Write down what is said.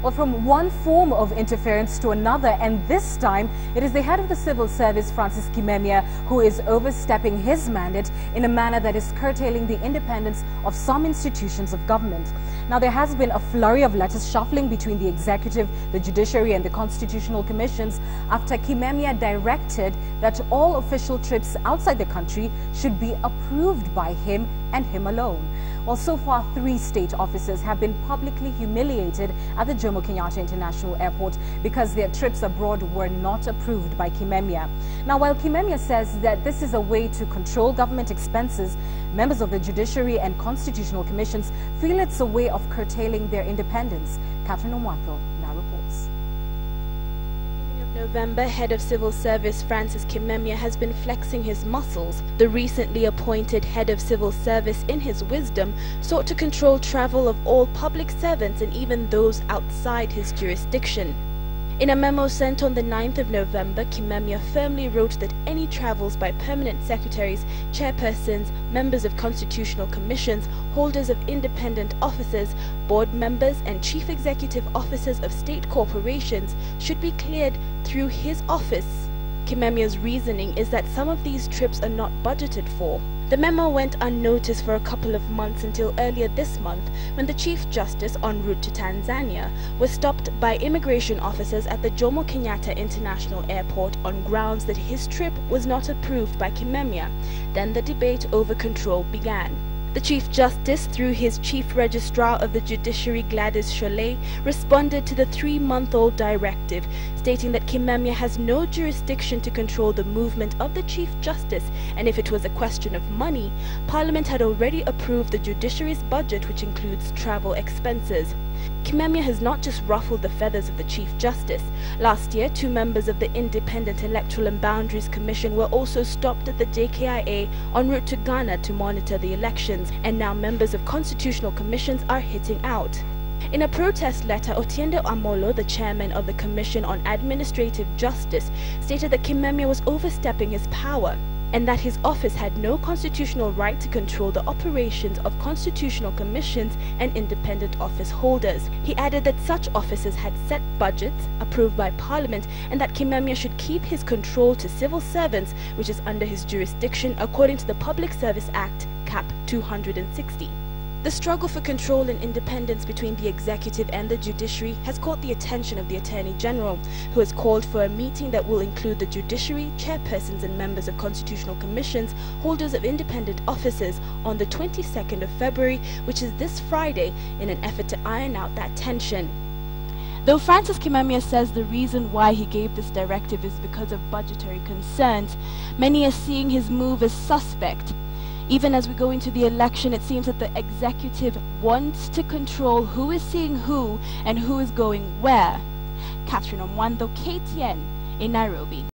Well, from one form of interference to another, and this time it is the head of the civil service, Francis Kimemia, who is overstepping his mandate in a manner that is curtailing the independence of some institutions of government. Now, there has been a flurry of letters shuffling between the executive, the judiciary and the constitutional commissions after Kimemia directed that all official trips outside the country should be approved by him and him alone. Well, so far, 3 state officers have been publicly humiliated at the Jomo Kenyatta International Airport because their trips abroad were not approved by Kimemia. Now, while Kimemia says that this is a way to control government expenses, members of the judiciary and constitutional commissions feel it's a way of curtailing their independence. Catherine Omwato now reports. November, head of civil service Francis Kimemia has been flexing his muscles. The recently appointed head of civil service, in his wisdom, sought to control travel of all public servants and even those outside his jurisdiction. In a memo sent on the 9th of November, Kimemia firmly wrote that any travels by permanent secretaries, chairpersons, members of constitutional commissions, holders of independent offices, board members and chief executive officers of state corporations should be cleared through his office. Kimemia's reasoning is that some of these trips are not budgeted for. The memo went unnoticed for a couple of months until earlier this month, when the Chief Justice, en route to Tanzania, was stopped by immigration officers at the Jomo Kenyatta International Airport on grounds that his trip was not approved by Kimemia. Then the debate over control began. The Chief Justice, through his Chief Registrar of the Judiciary, Gladys Sholay, responded to the 3-month-old directive, stating that Kimemia has no jurisdiction to control the movement of the Chief Justice, and if it was a question of money, Parliament had already approved the judiciary's budget, which includes travel expenses. Kimemia has not just ruffled the feathers of the Chief Justice. Last year, 2 members of the Independent Electoral and Boundaries Commission were also stopped at the JKIA en route to Ghana to monitor the elections, and now members of constitutional commissions are hitting out. In a protest letter, Otiende Amolo, the chairman of the Commission on Administrative Justice, stated that Kimemia was overstepping his power and that his office had no constitutional right to control the operations of constitutional commissions and independent office holders. He added that such offices had set budgets approved by Parliament and that Kimemia should keep his control to civil servants, which is under his jurisdiction according to the Public Service Act, Cap 260. The struggle for control and independence between the executive and the judiciary has caught the attention of the Attorney General, who has called for a meeting that will include the judiciary, chairpersons and members of constitutional commissions, holders of independent offices, on the 22nd of February, which is this Friday, in an effort to iron out that tension. Though Francis Kimemia says the reason why he gave this directive is because of budgetary concerns, many are seeing his move as suspect. Even as we go into the election, it seems that the executive wants to control who is seeing who and who is going where. Catherine Omwato, KTN in Nairobi.